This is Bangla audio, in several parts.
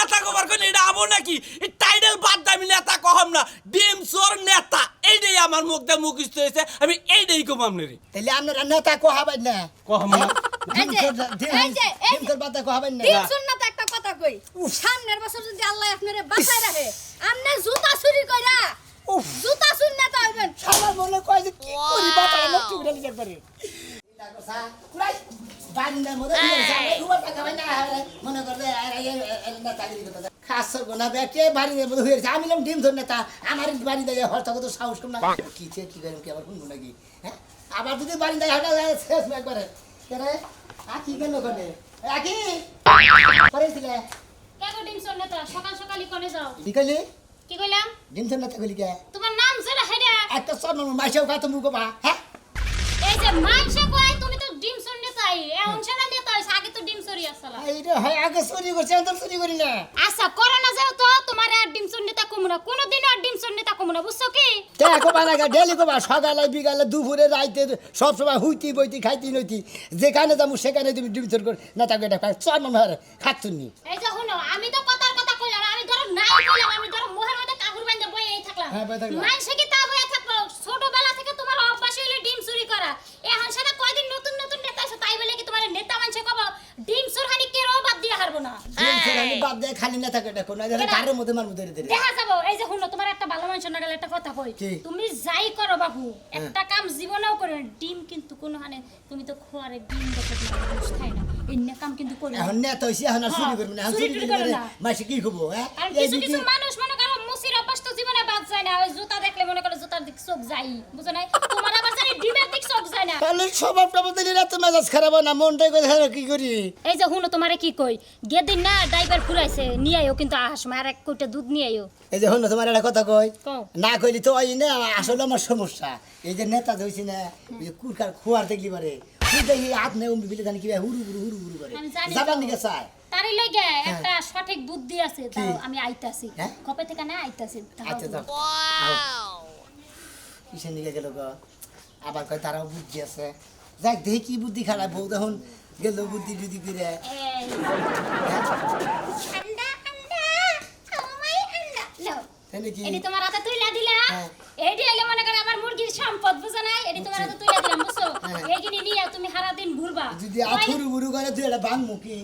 নেতা কবার কোন এটা আবো নাকি এই টাইটেল বাদ দামি নেতা কহম না ডিম চোর নেতা এইটাই আমার মুখ দিয়ে মুখস্থ হয়েছে আমি এইটাই কম আপনারে তাহলে আপনারা নেতা কোহাবেন না কহম না ডিম চোর বাদে কোহাবেন না ডিম চোর নেতা একটা কথা কই সামনের বছর যদি আল্লাহ আপনারে বাঁচায় রাখে আমনে জুতা চুরি কইরা জুতা চুরি নেতা হইবেন আমার মনে কয় যে কি করি বাবা আমার চুড়ে নিয়ে একবারে বান্দার মধ্যে রুবা টাকা ভাই না মনে করবে নেতা গিরি করতে খাসর গোনা বেটে বাড়ির মধ্যে হয়েছে আমি নাম ডিম ধর নেতা আমার বাড়ি দেয় হরতা কত সাহস কম না কি করেন কি আবার কোন নাকি হ্যাঁ আবার যদি বাড়ি দেয় হঠাৎ শেষ একবারে রে আকি কেন করে আকি করেছিলে কেগো ডিম চোর নেতা সকাল সকালই কোনে যাও কি কইলি কি কইলাম ডিম ধর নেতা কইলি কে তোমার নাম জেলা হেডা একটা সর মাইশেও কা তুমি কবা হ্যাঁ এই যে মাইনসে কয় তুমি তো ডিম চোর নেতাই এখন সেনা নেতা হইছ আগে তো ডিম চোরই আসলা এই রে হয় আগে চুরি করছে আমি তো চুরি করি না আচ্ছা করোনা যাও তো তোমার আর ডিম চোর নেতা কমুনা কোনোদিন আর ডিম চোর নেতা কমুনা বুঝছো কি দেখো বানাগা ডেলি কবা সকালে বিকালে দুপুরে রাইতে সব সময় হুইতি বইতি খাইতি নইতি যেখানে যাবো সেখানে তুমি ডিম চোর করে না তাকে এটা চর মনে হয় খাচ্ছুনি এই যে শুনো আমি তো কথার কথা কইলাম আমি ধরো নাই কইলাম আমি ধরো মুখের মধ্যে কাপড় বাঁধা বইয়ে থাকলাম হ্যাঁ, বইয়ে থাকলাম। মাইনসে কি তা বইয়ে থাকবো ছোটবেলা থেকে তোমার অভ্যাস হইলো ডিম চুরি করা এখন সেটা কয়দিন নতুন নতুন নেতা আছে তাই বলে কি তোমার নেতা মানছে কব ডিম চোর হানি কেরো বাদ দিয়ে হারবো না ডিম চোর আমি বাদ দিয়ে খালি না থাকে দেখো না গাড়ির মধ্যে মারমু ধরে ধরে দেখা যাবো এই যে শুনো তোমার একটা ভালো মানুষ না গেলে একটা কথা কই কি? তুমি যাই করো বাবু একটা কাম জীবনেও করো না। ডিম কিন্তু কোনো হানে তুমি তো খোয়ারে ডিম দেখে মানুষ খাই না এই কাম কিন্তু করো না। এখন নেতা হইছে এখন আর চুরি করবো না এখন চুরি চুরি করবে করে না। মাসে কি খাবো হ্যাঁ আর এই কিছু যদি কিছু মানুষ মনে করো মুসির অভ্যাস তো জীবনে বাদ যায় না ওই জুতা দেখলে মনে করো জুতার দিক চোখ যাই বুঝো না তোমার আবার জানি ডিমের দিক চোখ যায় না তাহলে স্বভাবটা বদলে রাত মেজাজ খারাপ হয় না মনটাই করে হ্যাঁ কি করি এই যে শুনো তোমারে কি কই গেদিন না ড্রাইভার ফুরাইছে নিয়ে আইও কিন্তু আহাস মার এক কোটা দুধ নিয়ে আইও এই যে হলো তোমার একটা কথা কই কও। না কইলি তো ওই না আসলে আমার সমস্যা এই যে নেতা হইছে না এই যে কুরকার খোয়ার দেখলি পারে দেখি হাত নেই বিলে জানি কি হুরু হুরু করে আমি জানি যাবার তো। দিকে চায় তারই লইগে একটা সঠিক বুদ্ধি আছে তাও আমি আইতাছি হ্যাঁ? কবে থেকে না আইতাছি তাও আচ্ছা যাও ওয়াও কিসের নিকে গেল গো আবার কয় তারাও বুদ্ধি আছে যাক দেখি কি বুদ্ধি খারাপ বউ তখন গেল বুদ্ধি টুদ্ধি করে এই আন্ডা আন্ডা আমায় আন্ডা নাও তাই নাকি এডি তোমার হাতে তুইলা দিলা হ্যাঁ। এডি আইলে মনে করে আমার মুরগির সম্পদ বুঝো না এডি তোমার হাতে তুইলা দিলাম বুঝছো হ্যাঁ। এইগিনি নিয়ে তুমি সারা দিন ঘুরবা যদি আথুরু বুরু করে তুই এটা বাং মুখি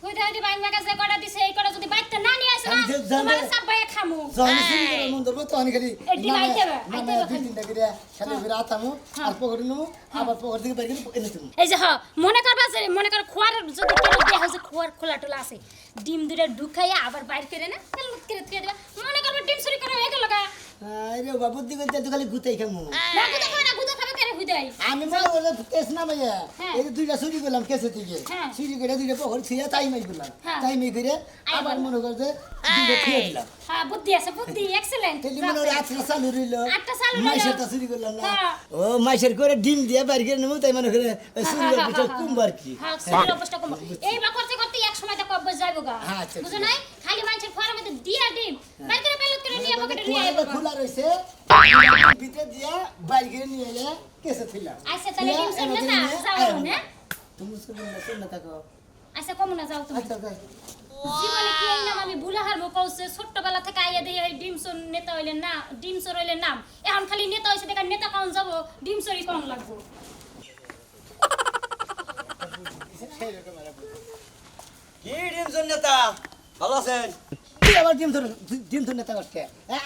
কইতা এডি বাইন মাকা যে কটা দিছে এই কটা যদি বাইতে না নিয়ে আসে না আমি যে জানি- তোমার সব বাইয়ে খামু যখন শুরু করে মন ধরবো তখন খালি এডি বাইতে হবে, বাইতে হবে দুই তিনটা করে খালি করে আতামু আর পকড়ে নেবো আবার পকড় থেকে বাইরে এনে তুমি এই যে হ্যাঁ মনে করবা যে মনে কর খোয়ার যদি কেউ দেয়া হচ্ছে খোয়ার খোলা টোলা আছে ডিম দুটা ঢুকাইয়া আবার বাইর করে না তেলত করে তুই দিবা মনে করবা ডিম চুরি করে হয়ে গেল গা আরে বাবা বুদ্ধি করতে তো খালি গুতাই খামু না গুদা খাবে না গুদা খাবে কেন হুদাই আমি মনে করলে কেস না ভাইয়া হ্যাঁ। এই যে দুইটা চুরি করলাম কেসে থেকে হ্যাঁ। চুরি করে দুইটা পকড় ছিঁড়ে তাই মাই করলাম হ্যাঁ। তাই মাই করে আবার মনে কর যে দুইটা খেয়ে দিলাম হ্যাঁ বুদ্ধি আছে বুদ্ধি এক্সেলেন্ট তাহলে মনে হয় আটটা চালু রইল আটটা চালু রইলো। মাইশেরটা চুরি করলাম না হ্যাঁ। ও মাইশের করে ডিম দিয়ে বাইরে করে নেবো তাই মনে করে ওই চুরি করে পিঠে কুম্বার কি হ্যাঁ চুরির অবস্থা কম এই বা করতে করতে এক সময় তো কবে যাইবো গা হ্যাঁ, আচ্ছা, বুঝো ঠিক নাই খালি মানুষের ফোয়ার মধ্যে দিয়া ডিম বাইর করে পেলত করে নিয়ে পকেটে নিয়ে আইবো গা। খোলা রয়েছে ভিতরে দিয়ে বাইরে করে নিয়ে এলে কেসে ছিলাম আচ্ছা তাহলে ডিম চুরি না যাও না তুমি শুনে না থাকো আচ্ছা কম না যাও তুমি আচ্ছা যাই জীবনে কি এই নাম আমি বুলাহার মুখ কইছে ছোট্টবেলা থেকে আইয়া দিয়ে এই ডিমসর নেতা হইলেন না ডিমসর হইলেন নাম এখন খালি নেতা হইছে দেখা নেতা কোন যাব ডিমসরি কোন লাগবো কি ডিম চোর নেতা ভালো আছেন তুই আবার ডিম ধরে নেতা করছে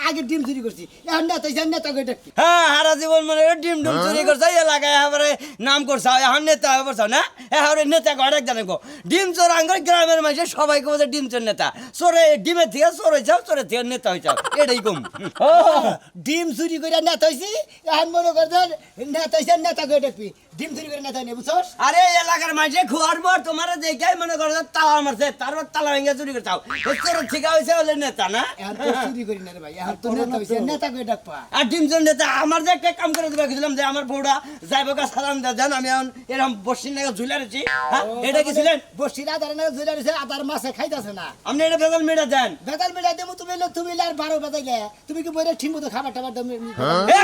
আগে ডিম চুরি করছি এখন নেতা হইছে নেতা করে ডাকছি হ্যাঁ হারা জীবন মানে ডিম ডুম চুরি করছে এলাকায় এবারে নাম করছে এখন নেতা হয়ে পড়ছে না এবারে নেতা ঘরে জানে গো ডিম চোর আঙ্গর গ্রামের মানুষের সবাইকে বলছে ডিম চোর নেতা চোরে ডিমের থেকে চোর হয়েছে চোরের থেকে নেতা হয়েছে এটাই কম ও ডিম চুরি করে নেতা হইছি এখন মনে করছে নেতা হইছে নেতা করে ডাকবি ডিম চুরি করে নেতা নিয়ে বুঝছস আরে এলাকার মানুষে খোয়ার পর তোমার দেখে মনে করো তালা মারছে তারপর তালা ভেঙে চুরি করতে চোরের থেকে হয়েছে হলে নেতা না এখন তো চুরি করি না রে ভাই এখন তো নেতা হইছে নেতা করে ডাকবা আর ডিম চোর নেতা আমার যে একটা কাম করে দিবে গেছিলাম যে আমার বউটা যাইব গা সালাম দেন আমি এখন এরকম বসির নাকি ঝুলে রেছি এটা কি ছিলেন বসির আদার না ঝুলে রয়েছে আদার মাছে খাইতাছে না আপনি এটা বেতন মেটা দেন বেতাল মিলাই দেবো তুমি আর 12 বেতাইলে তুমি কি বইরে ঠিক মতো খাবার টাবার দাও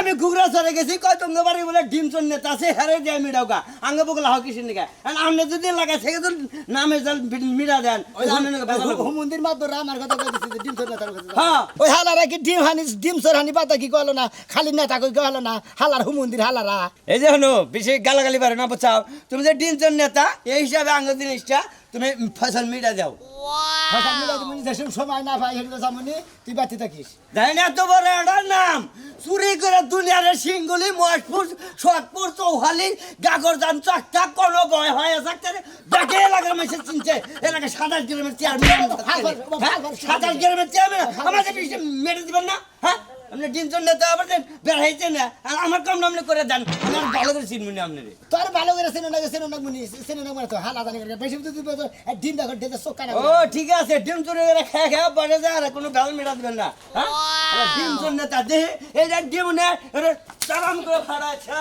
আমি ঘুগরা চলে গেছি কয় তোমাদের বাড়ি বলে ডিম চোর নেতা আছে হারে যে মিটাও গা আঙ্গে বগলা হাও কিসের নিকা আর আপনি যদি লাগাই থেকে তো নামে জাল মিটা দেন ওই আপনি নাকি বেজাল হবো। হুমুন্দির মাধ্যমে আমার কথা কইতেছি যে ডিম চোর নেতার কথা হ্যাঁ ওই হালারা কি ডিম চোর হানি পাতা কি কইলো না খালি নেতা কই কইলো না হালার হুমুন্দির হালারা এই যে হনো বেশি গালাগালি পারে না বুঝছাও তুমি যে ডিমচর নেতা এই হিসাবে আঙ্গ জিনিসটা তুমি ফসল মিটা দাও কথা মিলা তুমি দেশের সময় না পাই হেঁটে সামনে তুই বাতি থাকিস জানি না এত বড় একটা নাম চুরি করে দুনিয়ার সিংগুলি মহেশপুর সোহাগপুর চৌহালি গাগরজান চকটা কোনো ভয় হয় থাকতে দেখে এলাকার মাসে চিনছে এলাকা 27 গ্রামের চেয়ারম্যান 27 গ্রামের চেয়ারম্যান আমাকে মেরে দিবেন না হ্যাঁ আপনি ডিমচর নেতা আবার বেড়াইছে না আর আমার কম নামলে করে দেন আমার ভালো করে চিনবেন না আপনি তোর ভালো করে চেনো না মুনি চেনো না মানে তো হালা জানি করে বেশি তুই ডিম দেখো ডেতে চোখ না ও ঠিক আছে ডিম চুরি করে খেয়ে খেয়ে পড়ে যায় আর কোনো গাল মেটা দিবেন না হ্যাঁ আর ডিম চুর নেতা দেহে এই যে ডিম নে চালাম করে ফাড়াচ্ছে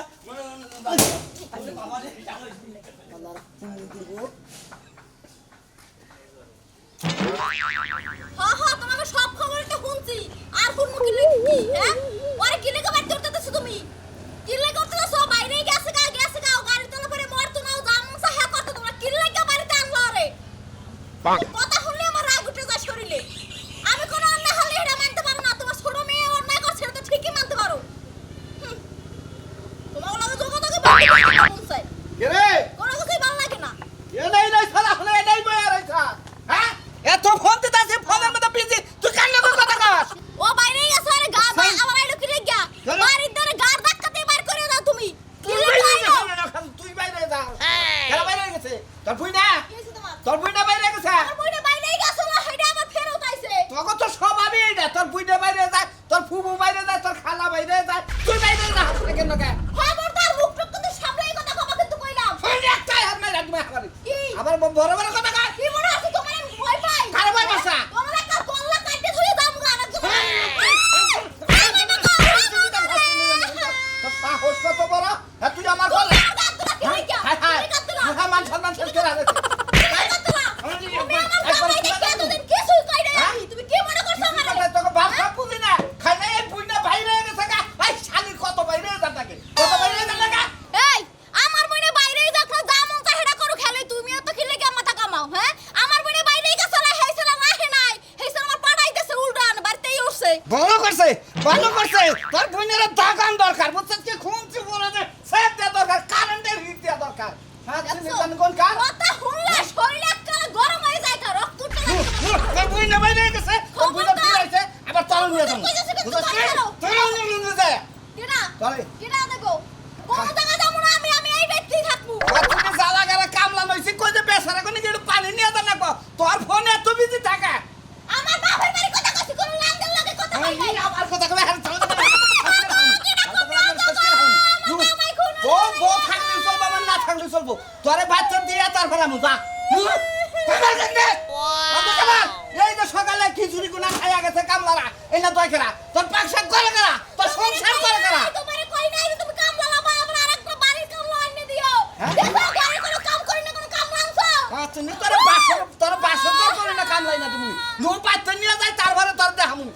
হ্যাঁ হ্যাঁ তোমাকে সব খবর তো শুনছি আর কোন কি কি হ্যাঁ ওরে কি লেগে বাইর করতেছো তুমি কি লেগে করতেছো বাইরে গেছে গা গাড়ি তোলা পরে মরতো নাও দাম সাহা করতে তোমরা কি লেগে বাড়িতে আনলো রে কথা শুনলে আমার রাগ উঠে যায় শরীরে আমি কোন অন্যায় হলে এটা মানতে পারো না তোমার ছোট মেয়ে অন্যায় করছে তো ঠিকই মানতে পারো তোমার লাগে যোগাযোগ করতে চাই রে কোনো কিছুই ভালো লাগে না এই সালা হলে এটাই বই আর এটা হ্যাঁ এত ফোন দিতে আছে ফোনের মধ্যে বিজি তুই কান না কথা কস ও বাইরে গেছে আরে গা আমার আইলো কি লেগে বাড়ির ধরে গার ধাক্কাতে বাইর করে দাও তুমি কি লেগে আইলো তুই বাইরে যা কেন বাইরে গেছে তোর বুই না কি হইছে তোমার তোর বুই না বাইরে গেছে আমার বইটা বাইরেই গেছে না হেডা আমার ফেরত আইছে তোকে তো সব আমি এটা তোর বুই না বাইরে যায় তোর ফুবু বাইরে যায় তোর খালা বাইরে যায় তুই বাইরে যা হাসলে কেন কে খবরদার মুখ টুক কিন্তু সামলাই কথা কবা কিন্তু কইলাম ফোন একটাই হাত মাইরা তুমি আমার কি আমার বড় বড় কথা কয় কি মনে আছে তোমার আমি ভয় পাই কারে ভয় পাইছা? তোমার একটা কল্লা কাটতে ধরে দাম গানা তোর সাহস কত বড় হ্যাঁ তুই আমার বল হাই হাই মান সম্মান শেষ করে আছে তুমি কি মনে করছো আমার তোকে বাসা বুঝি না খাইলে এই বুই না বাইরে গেছে গা এই শালি কত বাইরে যা থাকে কত বাইরে যা লাগা এই আমার বইনে বাইরেই যাক না যা মন চায় হেডা করো খেলে তুমি এত কি লেগে মাথা কামাও হ্যাঁ আমার বইনে বাইরেই গেছে না হেইছে না আহে নাই হেইছে আমার পাড়াইতেছে উল্টান বাড়তেই উঠছে ভালো করছে তোর বোনের দাগান দরকার বুঝছিস কি খুনছি বলে যে সেট দেয়া দরকার কারেন্টের হিট দেয়া দরকার হ্যাঁ চিনি জান কোন কার কথা শুনলে শরীর এককালে গরম হয়ে যায় কার রক্ত উঠতে লাগে তোর বোন বাইরে গেছে তোর বোন ফিরাইছে আবার তল নিয়ে যাবো তল নিয়ে যায় কেডা চলে কেডা দেখো কোন জায়গা যাবো না আমি এই ব্যক্তি থাকবো তুমি জ্বালা গারা কামলা নইছি কই যে বেসারা কোনি গেড় পানি নিয়ে যা লাগবো তোর ফোনে এত বিজি থাকা আমার বাপের বাড়ি কথা কইছি কোন লাঙ্গের লাগে কথা কই নাই আমার কথা কবে আর চলে ও ও থাকলে চলবো আমার না থাকলে চলবো তোরে বাচ্চা দিয়ে তারপর আমি যা এই যে সকালে খিচুড়ি গুনা খাইয়া গেছে কামলারা এই না দয়কেরা তোর পাকশাক করে করা তোর সংসার করে করা তোমারে কই নাই তুমি কাম লাগাবা আবার আরেকটা বাড়ির কাম লাইনে দিও দেখো বাড়ি কোনো কাম করি না কোনো কাম লানছো আচ্ছা নি তোর বাসর তো করে না কামলাই না তুমি নো পাত্র নিয়ে যাই তারপরে তোর দেখামু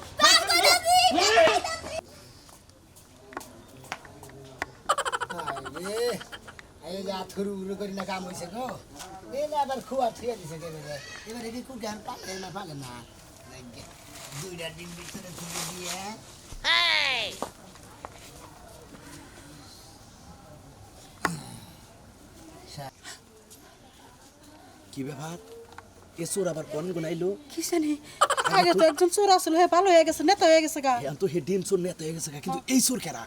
এই যে আথুরু উড়ু করি না কাম হইছে গো এই যে আবার খুয়া ঠিয়া দিছে এবারে কি কুকে আর পালে না দুইটা ডিম ভিতরে তুলে দিয়ে কি ব্যাপার এ চোর আবার কোন গুনাইলো কি জানি আগে তো একজন চোর আসলে হয়ে ভালো হয়ে গেছে নেতা হয়ে গেছে গা এখন তো হে ডিম চোর নেতা হয়ে গেছে কিন্তু এই চোর কেরা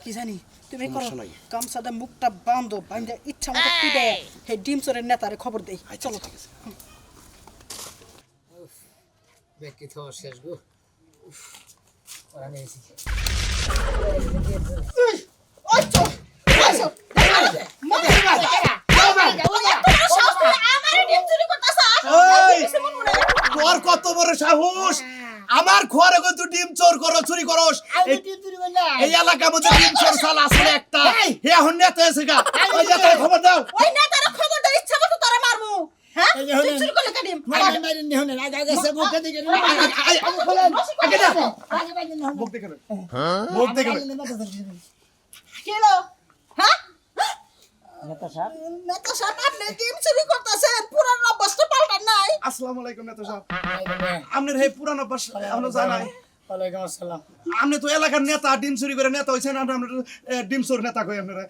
কি জানি তুমি করো সমস্যা নাই। গামছাটা মুখটা বাঁধো বাঁধা ইচ্ছা মতো পিটে হে ডিম চোরের নেতারে খবর দেই চলো ঠিক আছে ব্যক্তি তো শেষ গো ওরা নিয়েছি তোর কত বড় সাহস আমার ঘরে কত ডিম চোর করো চুরি করস এই এলাকার মধ্যে ডিম চোর সাল আসলে একটা হে এখন নেতা এসে গা ওই নেতা খবর দাও ওই নেতারে খবর দাও ইচ্ছা মতো তোরে মারমু হ্যাঁ চুরি করলে কাটিম মুখ দেখে মুখ দেখে কেলো হ্যাঁ নেতা সাহেব নেতা সাহেব আপনি ডিম চুরি করতেছেন পুরান অভ্যাসটা পাল্টান নাই। আসসালামু আলাইকুম নেতা সাহেব। আপনার এই পুরানো অভ্যাস আমরা জানাই। ওয়ালাইকুম আসসালাম। আপনি তো এলাকার নেতা, ডিম চুরি করে নেতা হইছেন, আমরা ডিম চোর নেতা কই আপনারা।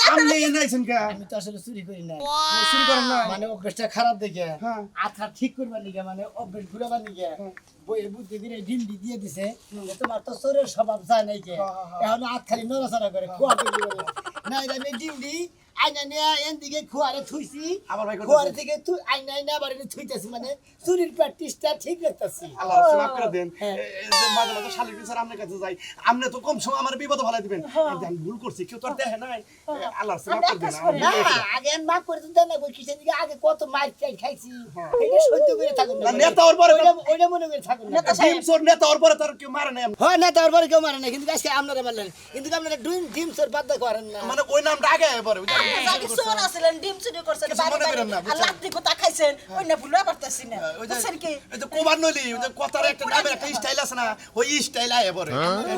আপনি নাইছেন কে? আমি তো আসলে চুরি করি না, চুরি করেন না? মানে অভ্যাসটা খারাপ দেখে হ্যাঁ। আত্রা ঠিক করবার লিগে, মানে অভ্যাস ঘুরাবার লিগে বইয়ের বুদ্ধি করে ডিম দিয়ে দিছে যে তোমার তো চোরের স্বভাব যায় নাই কে, এখন হাত খালি নড়াচড়া করে খোয়া তৈরি করে না, আমি ডিম আইনা নিয়ে এন দিকে খোয়ারে থুইছি, আবার ভাই করতেছে। খোয়ারে থেকে আইনা আইনা আবার এনে থুইতেছি, মানে চুরির প্র্যাকটিসটা ঠিক রাখতেছি। আল্লাহ মাফ করে দেন। এই যে মাঝে মাঝে শালিক বিচার আপনার কাছে যাই, আপনি তো কম সময় আমার বিপদ ফেলাই দিবেন। এই যে আমি ভুল করছি, কেউ তো আর দেখে নাই। আল্লাহ মাফ করে দেন। না আগে মাফ করে দিন না, কই কিসের দিকে আগে কত মার খাইছি, এটা সহ্য করে থাকুন না। নেতা ওর পরে ওইটা মনে করে থাকুন না। ডিম চোর নেতা ওর পরে তার কেউ মারে নাই। হয় না, তারপরে কেউ মারে না, কিন্তু আজকে আপনারা মারলেন, কিন্তু আপনারা ডিম চোর বাদ করেন না। মানে ওই নামটা আগে পরে আগে চোর আছিলেন, ডিম চুরি করছেন, কিছু মনে করেন না, আর লাত্তি কোথা খাইছেন ওই না ভুলে পারতাছি না। ওই যে বুঝছেন কি? ওই যে কোবার নলি, ওই যে কথার একটা নামের একটা স্টাইল আছে না, ওই স্টাইল আয় পরে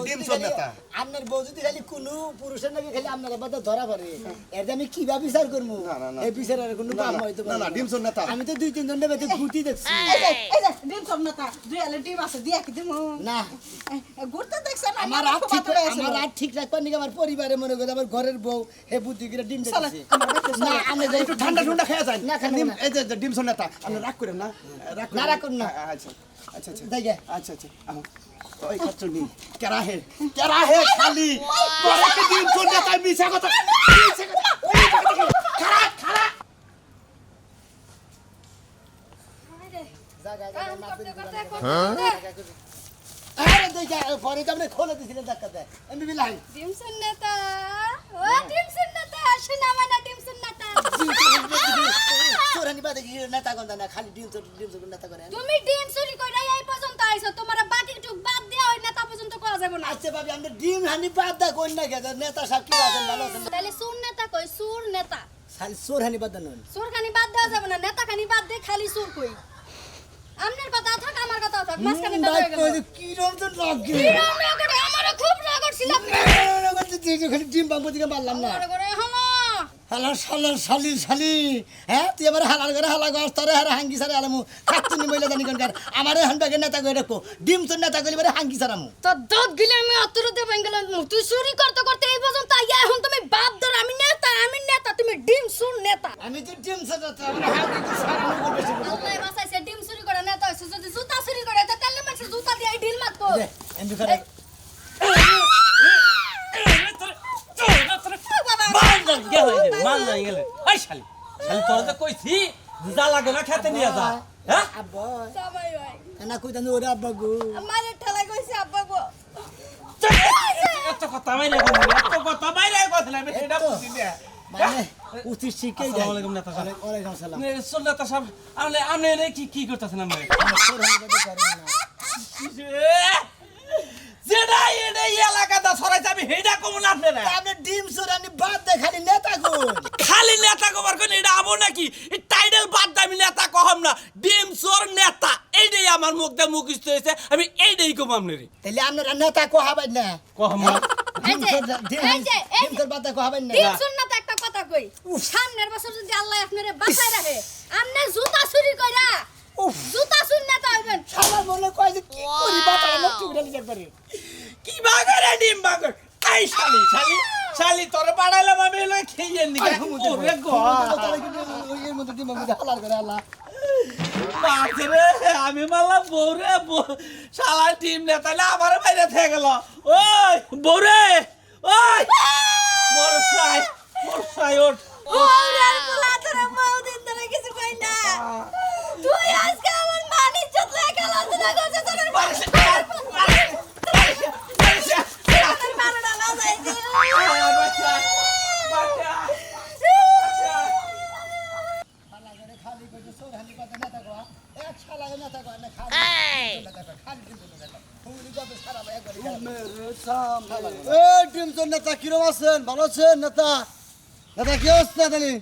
ডিম চোর নেতা। আপনার বউ যদি খালি কোনো পুরুষের নাকি খালি আপনার বাদ ধরা পড়ে, এর যে আমি কিভাবে বিচার করবো? এই বিচারের কোনো কাম হয়তো না না, ডিম চোর নেতা। আমি তো 2-3 জনের বেঁধে ঘুরতে দেখছি। এই যে ডিম চোর নেতা, দুই আলে ডিম আছে দিয়া কি দিমু? না ঘুরতে দেখছেন আমার রাত ঠিক রাখবার নাকি আমার পরিবারে মনে করে আমার ঘরের বউ হে বুদ্ধি করে ডিম দিতেছে। না আমি একটু ঠান্ডা ঠান্ডা খেয়ে যান। না, খাবো ডিম না। এই যে ডিম চোর নেতা, আপনি রাগ করেন না, না, রাগ করেন না। আচ্ছা আচ্ছা আচ্ছা দেখে আচ্ছা আচ্ছা আহ, ওই খাচ্ছ নি কেরা হে খালি তোরা কি ডিম চোর নেতা মিছা কথা খারা খারা আরে দেখে পরে তো আপনি খোলে দিছিলেন ধাক্কা দেয় আমি বিলাই ডিমসন নেতা ও ডিমসন নেতা শোনা মানে ডিমসন নেতা চোরানি বাদে কি নেতা গন্ধা না, খালি ডিম চোর নেতা করে। তুমি ডিম চুরি কইরা এই পর্যন্ত আইছো, তোমার বাকি টুক বাদ দিয়া ওই নেতা পর্যন্ত করা যাবে না। আচ্ছা ভাবি আমরা ডিম হানি বাদ দা কোন না গেছে নেতা সব কি আছেন ভালো আছেন? তাহলে সুর নেতা কই, সুর নেতা। খালি চোর হানি বাদ দেন। সুর খানি বাদ দেওয়া যাবে না, নেতা খানি বাদ দিয়ে খালি সুর কই। আমনের কথা থাক, আমার কথা থাক, মাঝখানে বের হয়ে গেল। কি রকম তো লাগে বিরাম না করে আমারও খুব রাগ হচ্ছিল আপনি। খালি ডিম বাঙ্গো দিকে মারলাম না। আমার করে হলো হালার শালার শালি হ্যাঁ তুই আমার হালার করে হালা গাছ তোরে হারা হাঙ্গি সারে আলামু খাতুনি মইলা জানি কোনকার আমারে হানবাগে নেতা কই রাখো ডিম তোর নেতা কইলে বারে হাঙ্গি সারামু। তো দত গিলে আমি অতরতে বেঙ্গল তুই চুরি করতে করতে এই পর্যন্ত আইয়া, এখন তুমি বাপ ধর আমি নেতা তুমি ডিম সুর নেতা। আমি তো ডিম সারাতে আমার হাঙ্গি সারামু করবে। আল্লাহ বাসাইছে ডিম চুরি করে নেতা হইছে, যদি জুতা চুরি করে তো তাহলে মানুষ জুতা দিয়ে ঢিল মারবো। এমনি করে আব্বা সবাই ভাই না কই দানো ওরে আব্বা গো আমার ঠেলা কইছে আব্বা গো। মানে উতি শিখে যায়। আসসালামু আলাইকুম নেতা সাহেব। ওয়ালাইকুম আসসালাম। সুর নেতা সাহেব, আপনি এনে কি করতেছেন আপনি? যেটা এনে এলাকাটা ছড়াইছে আমি হেডা কমু না আপনারা। আপনি ডিম চোরানি বাদ দে খালি নেতা কই। খালি নেতা কবার কোন এটা আমো নাকি? এই টাইটেল বাদ দিয়ে আমি নেতা কহম না। ডিম চোর নেতা এইটাই আমার মুখ দিয়ে মুখস্থ হয়েছে, আমি এইটাই কম আপনারে। তাইলে আপনারা নেতা কোহাবেন না। কহম না। এই যে ডিম চোর বাদ দে কোহাবেন না। ডিম সুর নেতা একটা কথা কই, সামনের বছর যদি আল্লাহ আপনারে বাঁচায় রাখে, আপনি জুতা চুরি কইরা জুতা চুরি নেতা হইবেন। সবার মনে কয় যে কি করি বাতারা নষ্ট করে লিখে পারে। কি বাগরে ডিম বাগর আই শালি তোরে পাড়াইলাম আমি হলো খেয়ে নি। ওরে গো ওই মধ্যে ডিম মধ্যে হালার করে আল্লাহ। বাজরে আমি মারলাম বউরে, শালা টিম নেতালে আমার বাইরে থেকে গেল। ওই বউরে, ওই মরসাই ওঠ। ওরে পোলা তোরা বহুদিন ধরে কিছু কই না, তুই আজকে আমার মান ইজ্জত লয়ে গেল না গছে তোর মারনা না যাইছে। খালি কইতে চোর হানি বাদ নেতা কোয়া এক শালা নেতা কোয়া না খালি নেতা কোয়া খালি নেতা কোয়া ফুলি কত সারা ভাই করে ডিম চোর নেতা কিরম আছেন? ভালো আছেন নেতা? নেতা কি অবস্থা জানি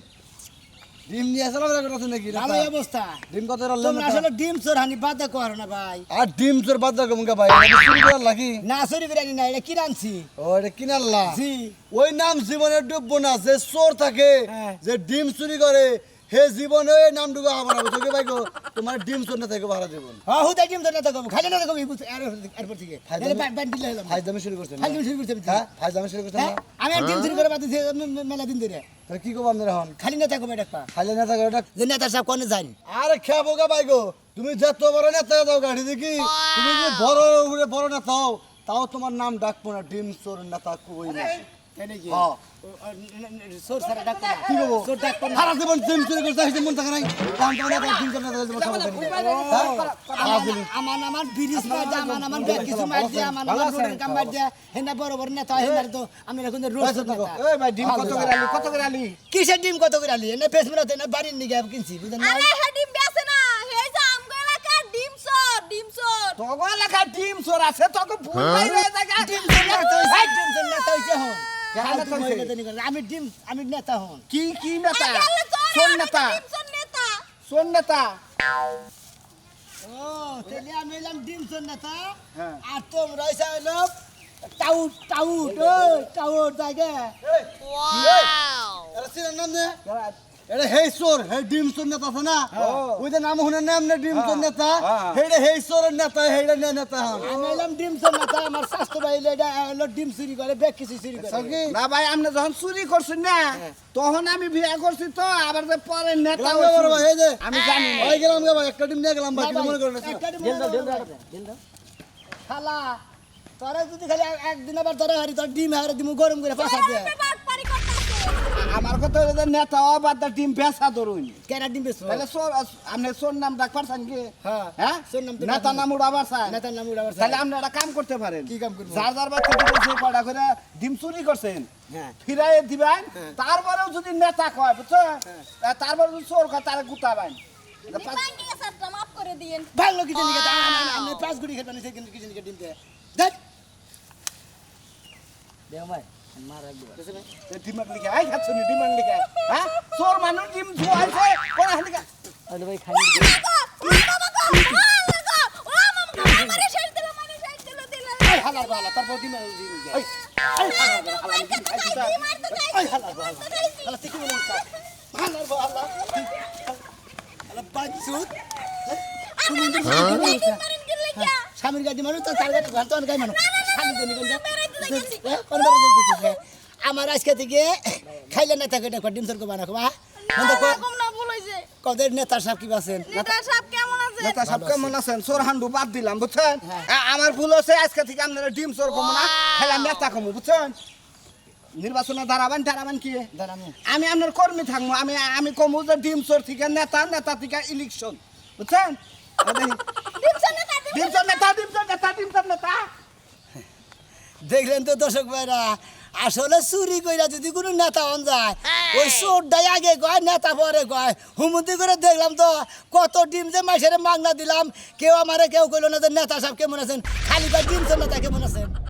ডিম নিয়ে চলাফেরা করতেছে নাকি ভালো অবস্থা ডিম কত তোমরা আসলে ডিম চোর হানি বাদ করো না ভাই আর ডিম চোর বাদ দাও কেমন ভাই চুরি করার লাগি না চুরি করে আনি না এটা কি রানছি ও এটা কিনাল্লা জি ওই নাম জীবনে ডুববো না যে চোর থাকে হ্যাঁ। যে ডিম চুরি করে হে জীবনে ওই নাম ডুবা হবে না তোকে ভাই তোমার ডিম চোর না থাকে ভাড়া দেবো হ্যাঁ হুদাই ডিম ধরে না খালি না কবি এরপর থেকে ফায়দামি- ব্যান্ড দিলে হলাম ফাইজদামি শুরু করছেন ফাইজদামি শুরু করতে হবে। হ্যাঁ ফাইজদামি শুরু করছেন হ্যাঁ? না আমি আর ডিম চুরি করে বাদ দিয়েছি মেলা দিন ধরে তাহলে কি করবো আপনারা হন খালি না থাকো ডাকবা খাইলে না থাকে ওটা যে নেতা সাহেব কোনে যান আরে খেয়াবো গা ভাই গো তুমি যত বড় নেতা দাও গাড়ি দেখি তুমি যদি বড় উপরে বড় নেতা হও তাও তোমার নাম ডাকবো না ডিম চোর নেতা কই না তাই নাকি হ্যাঁ চোর সারা ডাকবো না কি করবো চোর ডাকবো না সারা জীবন ডিম চুরি করতে আসছে মন থাকে নাই কারণ তোমার নেতা ডিম চোর নেতা তোমার সমাজ আমার ব্রিজ মার দে আমার ব্যাগ কিছু মার দে আমার রোডের কাম মার দে হেনা বড় বড় নেতা হেনা তো আমি এখন রোড এই ভাই ডিম কত করে আলি কিসের ডিম কত করে আলি এনে ফেসবুকে না বাড়ির নিগে কিনছি বুঝেন না আরে হে ডিম বেছে না হে যে আমগো এলাকার ডিম চোর ডিম চোর তোগো এলাকায় ডিম চোর আছে তোকে ভুল বাইরে জায়গা ডিম চোর নেতা হইছে ডিম চোর নেতা হইছে হন আমি ডিম আমি নেতা হন কি নেতা আরে চোর চোর নেতা ডিম চোর নেতা চোর নেতা ও তাহলে আমি এলাম ডিম চোর নেতা আর তোমরা হইছে হলো টাউট টাউট ও টাউট জায়গা এরা চিনার নাম নে এটা হেই চোর হে ডিম চোর নেতা আছে না ওই যে নাম শুনে নাম নে ডিম চোর নেতা হেডে হেই চোরের নেতা হেডে নেতা হন আমি এলাম ডিম চোর নেতা আমার স্বাস্থ্য বাইলে এটা হলো ডিম চুরি করে ব্যাগ কিছু চুরি করে সকি না ভাই আপনি যখন চুরি করছেন না তখন আমি বিয়ে করছি তো আবার যে পরে নেতা গেলাম গা বড় ভাই এই যে আমি জানি না ওই গেলাম গা ভাই একটা ডিম নিয়ে গেলাম ভাই কি মনে করেন খালা তোরা যদি খালি একদিন আবার তোরা হারি তোর ডিম হারে দিমু গরম করে পাশা দিয়ে পারি করতে আমার কথা হলো যে নেতা আবার তার ডিম বেচা ধরুন কেনা ডিম বেচবো তাহলে চোর আপনি চোর নাম ডাক পারছেন কি হ্যাঁ। হ্যাঁ চোর নাম তো নেতা ডাকবো। নাম উড়াবার চান নেতার নাম উড়াবার তাহলে আপনি একটা কাম করতে পারেন কি কাম করবো? যার বাচ্চা দিতেছে কয়টা করে ডিম চুরি করছেন হ্যাঁ। ফিরাই দিবেন তারপরেও যদি নেতা কয় বুঝছো তারপরে যদি চোর কয় তারে গুতাবেন ব্যাংকে সাতটা মাফ করে দিয়েন ভালো কিছু নিকে আমি পাঁচ গুড়ি খেতে পারি সেখানে কিছু নিকে ডিম দে দেখ দেখ ভাই মার একবার ডিমান্ড লিখে আই খাচ্ছ নি ডিমান্ড লিখে হ্যাঁ চোর মানুষ ডিম ধোয়াইছে কোন হানিকা আরে ভাই খালি হালার বালা তারপর ডিম এই হালার বালা হালা থেকে বলে হালার বালা হালা বাজুত স্বামীর গাড়ি মানুষ তো তার গাড়ি ঘর তো গাড়ি মানুষ স্বামী দেনি আমার আজকে থেকে খাইলে না থাকে এটা ডিম সরকো বানাকো বা কদের নেতা সাহেব কি আছেন নেতা সব কেমন আছেন চোর হান্ডু বাদ দিলাম বুঝছেন আমার ভুল হচ্ছে আজকে থেকে আপনারা ডিম চোর কমো না খেলাম নেতা কমো বুঝছেন নির্বাচনে দাঁড়াবেন কি আমি আপনার কর্মী থাকবো আমি কমু যে ডিম চোর থেকে নেতা নেতা থেকে ইলেকশন বুঝছেন ডিম চোর নেতা দেখলেন তো দর্শক ভাইরা আসলে চুরি কইরা যদি কোনো নেতা হন যায় ওই চোরটাই আগে কয় নেতা পরে কয় হুমুন্দি করে দেখলাম তো কত ডিম যে মাসের মাগনা দিলাম কেউ আমারে কেউ কইলো না যে নেতা সাহেব কেমন আছেন খালি ডিম চোর নেতা কেমন আছেন